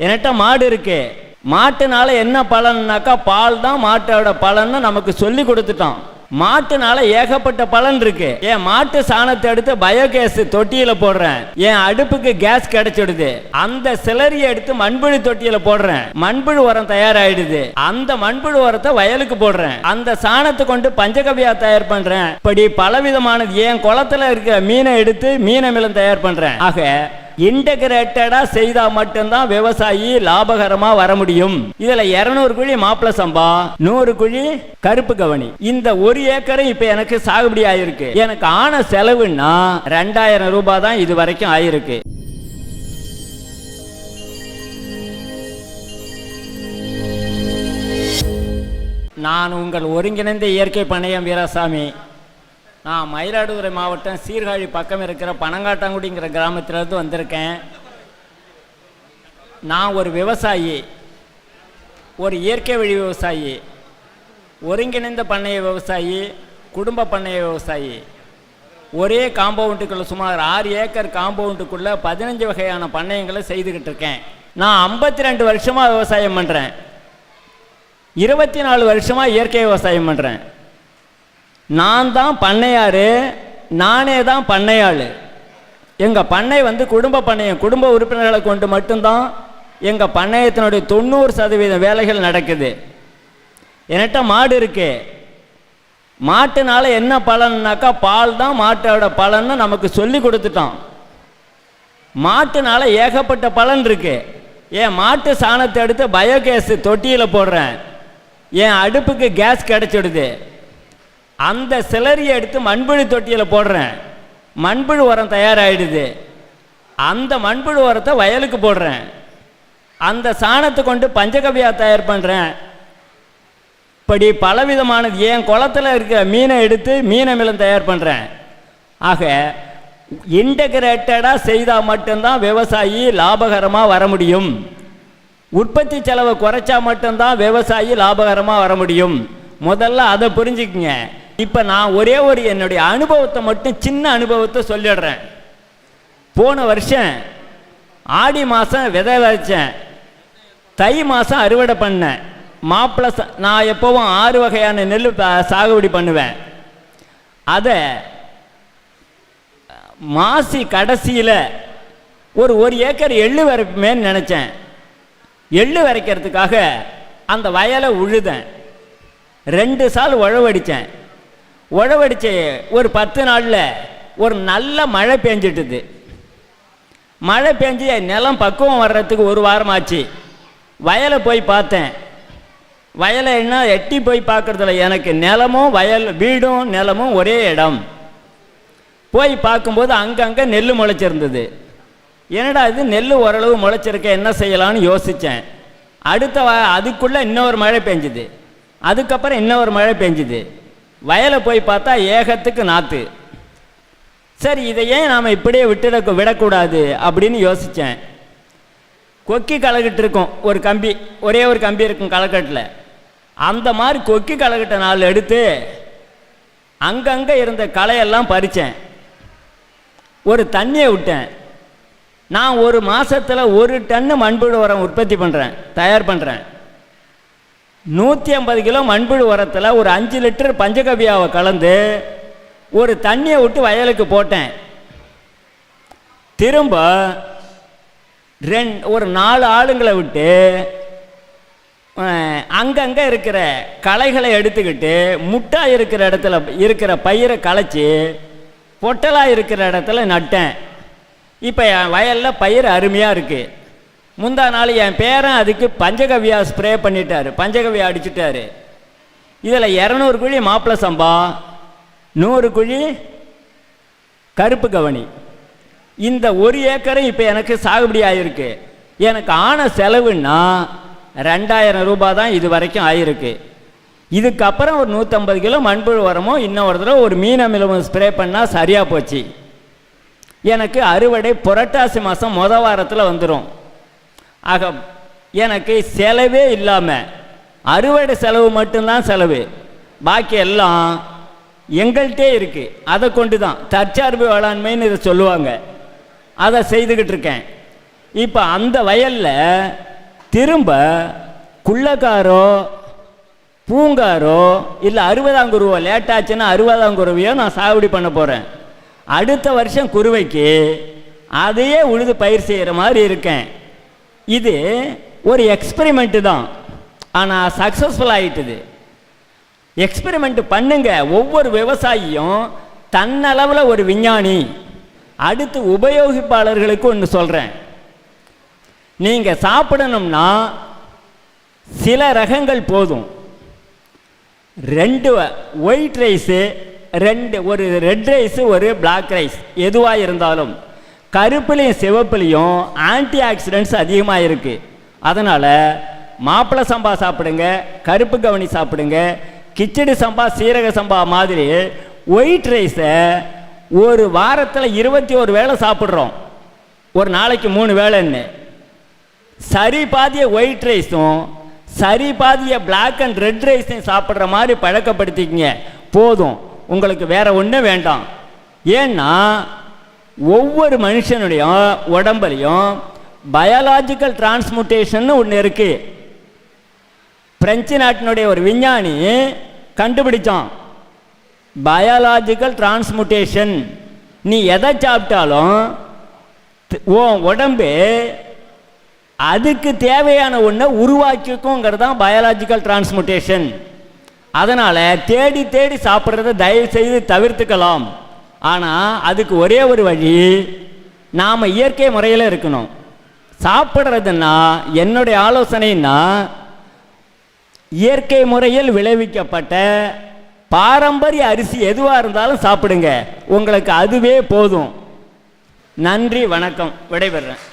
என்கிட்ட மாடு இருக்கு. மாட்டுனால என்ன பலன்னாக்கா பால் தான் மாட்டோட பலன்னு நமக்கு சொல்லி கொடுத்துட்டோம். மாட்டுனால ஏகப்பட்ட பலன் இருக்கு. என் மாட்டு சாணத்தை எடுத்து பயோகேஸ் தொட்டியில போடுறேன், என் அடுப்புக்கு கேஸ் கிடைச்சிடுது. அந்த சிலரியை எடுத்து மண்புழு தொட்டியில போடுறேன், மண்புழு உரம் தயாராயிடுது. அந்த மண்புழு உரத்தை வயலுக்கு போடுறேன். அந்த சாணத்தை கொண்டு பஞ்சகவ்யா தயார் பண்றேன். இப்படி பலவிதமானது. என் குளத்துல இருக்கிற மீனை எடுத்து மீன் அமிலம் தயார் பண்றேன். ஆக இன்டகிரேட்டடா செய்தா மட்டும்தான் விவசாயி லாபகரமா வர முடியும். இதுல 200 குழி மாப்பிள சம்பா, 100 குழி கருப்பு கவனி. இந்த 1 ஏக்கரை இப்ப எனக்கு சாகுபடி ஆயிருக்கு. எனக்கு ஆன செலவுன்னா 2000 ரூபாய் தான் இது வரைக்கும் ஆயிருக்கு. நான் உங்கள் ஒருங்கிணைந்த இயற்கை பண்ணையம் வீராசாமி. நான் மயிலாடுதுறை மாவட்டம் சீர்காழி பக்கம் இருக்கிற பனங்காட்டாங்குடிங்கிற கிராமத்திலிருந்து வந்திருக்கேன். நான் ஒரு விவசாயி, ஒரு இயற்கை வழி விவசாயி, ஒருங்கிணைந்த பண்ணைய விவசாயி, குடும்ப பண்ணைய விவசாயி. ஒரே காம்பவுண்டுக்குள்ளே சுமார் 6 ஏக்கர் காம்பவுண்டுக்குள்ளே 15 வகையான பண்ணையங்களை செய்துக்கிட்டு இருக்கேன். நான் 52 வருஷமாக விவசாயம் பண்ணுறேன். 24 வருஷமாக இயற்கை விவசாயம் பண்ணுறேன். நான் தான் பண்ணையார், நானே தான் பண்ணையாள். எங்கள் பண்ணை குடும்ப பண்ணையம். குடும்ப உறுப்பினர்களை கொண்டு மட்டும்தான் எங்கள் பண்ணையத்தினுடைய 90% வேலைகள் நடக்குது. என்கிட்ட மாடு இருக்கு. மாட்டுனால என்ன பலன்னாக்கா பால் தான் மாட்டோட பலன்னு நமக்கு சொல்லி கொடுத்துட்டோம். மாட்டுனால ஏகப்பட்ட பலன் இருக்கு. என் மாட்டு சாணத்தை எடுத்து பயோகேஸ் தொட்டியில் போடுறேன், என் அடுப்புக்கு கேஸ் கிடைச்சிடுது. அந்த சிலரியை எடுத்து மண்புழு தொட்டியில் போடுறேன், மண்புழு உரம் தயாராகிடுது. அந்த மண்புழு உரத்தை வயலுக்கு போடுறேன். அந்த சாணத்தை கொண்டு பஞ்சகவ்யா தயார் பண்ணுறேன். இப்படி பலவிதமானது. என் குளத்தில் இருக்கிற மீனை எடுத்து மீன் அமிலம் தயார் பண்ணுறேன். ஆக இன்டகிரேட்டடாக செய்தால் மட்டும்தான் விவசாயி லாபகரமாக வர முடியும். உற்பத்தி செலவை குறைச்சா மட்டும்தான் விவசாயி லாபகரமாக வர முடியும். முதல்ல அதை புரிஞ்சுக்குங்க. இப்போ நான் ஒரே ஒரு என்னுடைய அனுபவத்தை மட்டும், சின்ன அனுபவத்தை சொல்லிடுறேன். போன வருஷம் ஆடி மாதம் விதை விதைச்சேன், தை மாதம் அறுவடை பண்ணேன். மாப்பிள நான் எப்போவும் 6 வகையான நெல் சாகுபடி பண்ணுவேன். அதை மாசி கடைசியில் ஒரு ஏக்கர் எள்ளு வரைப்பேன்னு நினச்சேன். எள்ளு வரைக்கிறதுக்காக அந்த வயலை உழுதேன். 2 சால் உழவடித்தேன். உழவடித்து ஒரு 10 நாளில் ஒரு நல்ல மழை பெஞ்சிட்டுது. மழை பெஞ்சு நிலம் பக்குவம் வர்றதுக்கு 1 வாரம் ஆச்சு. வயலை போய் பார்த்தேன். வயலை என்ன எட்டி போய் பார்க்குறதில்ல, எனக்கு நிலமும் வயல் வீடும் நிலமும் ஒரே இடம். போய் பார்க்கும்போது அங்கங்கே நெல் முளைச்சிருந்தது. என்னடா இது நெல் ஓரளவு முளைச்சிருக்க, என்ன செய்யலான்னு யோசித்தேன். அதுக்குள்ளே இன்னொரு மழை பெஞ்சுது. அதுக்கப்புறம் இன்னொரு மழை பெஞ்சுது. வயலை போய் பார்த்தா ஏகத்துக்கு நாற்று. சரி, இதை ஏன் நாம் இப்படியே விடக்கூடாது அப்படின்னு யோசித்தேன். கொக்கி களைகிட்டு இருக்கும் ஒரு கம்பி, ஒரே ஒரு கம்பி இருக்கும் களக்கட்டில். அந்த மாதிரி கொக்கி களைகிட்ட 4 எடுத்து அங்கங்கே இருந்த களையெல்லாம் பறித்தேன். ஒரு தண்ணியை விட்டேன். நான் ஒரு மாதத்தில் 1 டன்னு மண்புழு உரம் உற்பத்தி பண்ணுறேன், தயார் பண்ணுறேன். 150 கிலோ மண்புழு உரத்தில் ஒரு 5 லிட்டர் பஞ்சகவ்யாவை கலந்து ஒரு தண்ணியை விட்டு வயலுக்கு போட்டேன். திரும்ப ஒரு 4 ஆளுங்களை விட்டு அங்கங்கே இருக்கிற களைகளை எடுத்துக்கிட்டு முட்டா இருக்கிற இடத்துல இருக்கிற பயிரை களைச்சி பொட்டலாக இருக்கிற இடத்துல நட்டேன். இப்போ என் வயலில் பயிர் அருமையாக இருக்குது. முந்தா நாள் என் பேரன் அதுக்கு பஞ்சகவ்யா ஸ்ப்ரே பண்ணிட்டார், பஞ்சகவ்யா அடிச்சுட்டார். இதில் 200 குழி மாப்பிள சம்பா, 100 குழி கருப்பு கவனி. இந்த 1 ஏக்கரை இப்போ எனக்கு சாகுபடி ஆகிருக்கு. எனக்கு ஆன செலவுன்னா 2000 ரூபாய் தான் இது வரைக்கும் ஆகிருக்கு. இதுக்கப்புறம் ஒரு 150 கிலோ மண்புழு உரமோ இன்னொரு தடவை ஒரு மீன் அமிலமும் ஸ்ப்ரே பண்ணால் சரியாக போச்சு. எனக்கு அறுவடை புரட்டாசி மாதம் வாரத்தில் வந்துடும். ஆக எனக்கு செலவே இல்லாமல் அறுவடை செலவு மட்டும்தான் செலவு, பாக்கி எல்லாம் எங்கள்கிட்டே இருக்குது. அதை கொண்டு தான் தற்சார்பு வேளாண்மைன்னு இதை சொல்லுவாங்க. அதை செய்துக்கிட்டு இருக்கேன். இப்போ அந்த வயலில் திரும்ப குள்ளக்காரோ பூங்காரோ இல்லை 60ஆம் குருவோ லேட்டாச்சுன்னா 60ஆம் குருவையோ நான் சாகுபடி பண்ண போகிறேன். அடுத்த வருஷம் குருவைக்கு அதையே உழுது பயிர் செய்கிற மாதிரி இருக்கேன். இது ஒரு எக்ஸ்பெரிமெண்ட்டு தான், ஆனால் சக்ஸஸ்ஃபுல் ஆகிட்டுது. எக்ஸ்பெரிமெண்ட் பண்ணுங்க. ஒவ்வொரு விவசாயியும் தன்னளவில் ஒரு விஞ்ஞானி. அடுத்து உபயோகிப்பாளர்களுக்கு ஒன்று சொல்கிறேன். நீங்கள் சாப்பிடணும்னா சில ரகங்கள் போதும். 2 ஒயிட் ரைஸு, ஒரு ரெட் ரைஸு, ஒரு பிளாக் ரைஸ், எதுவாக இருந்தாலும் கருப்புலையும் சிவப்புலையும் ஆன்டி ஆக்சிடென்ட்ஸ் அதிகமாக இருக்குது. அதனால் மாப்பிள்ளை சம்பா சாப்பிடுங்க, கருப்பு கவனி சாப்பிடுங்க, கிச்சடி சம்பா, சீரக சம்பா மாதிரி ஒயிட் ரைஸை ஒரு வாரத்தில் 21 வேளை சாப்பிட்றோம், ஒரு நாளைக்கு 3 வேளைன்னு. சரி பாதிய ஒயிட் ரைஸும் சரி பாதிய பிளாக் அண்ட் ரெட் ரைஸையும் சாப்பிட்ற மாதிரி பழக்கப்படுத்திக்கிங்க, போதும். உங்களுக்கு வேற ஒன்றும் வேண்டாம். ஏன்னா ஒவ்வொரு மனுஷனுடைய உடம்புலையும் பயாலாஜிக்கல் டிரான்ஸ்முட்டேஷன் ஒன்று இருக்குது. பிரெஞ்சு நாட்டினுடைய ஒரு விஞ்ஞானி கண்டுபிடிச்சான் பயாலாஜிக்கல் டிரான்ஸ்முட்டேஷன். நீ எதை சாப்பிட்டாலும் உன் உடம்பு அதுக்கு தேவையான ஒன்றை உருவாக்கிக்குங்கிறது தான் பயாலாஜிக்கல் டிரான்ஸ்முட்டேஷன். அதனால் தேடி தேடி சாப்பிட்றத தயவு செய்து தவிர்த்துக்கலாம். ஆனால் அதுக்கு ஒரே ஒரு வழி, நாம் இயற்கை முறையில் இருக்கணும். சாப்பிட்றதுன்னா என்னுடைய ஆலோசனைன்னா இயற்கை முறையில் விளைவிக்கப்பட்ட பாரம்பரிய அரிசி எதுவாக இருந்தாலும் சாப்பிடுங்க, உங்களுக்கு அதுவே போதும். நன்றி, வணக்கம், விடைபெறுறேன்.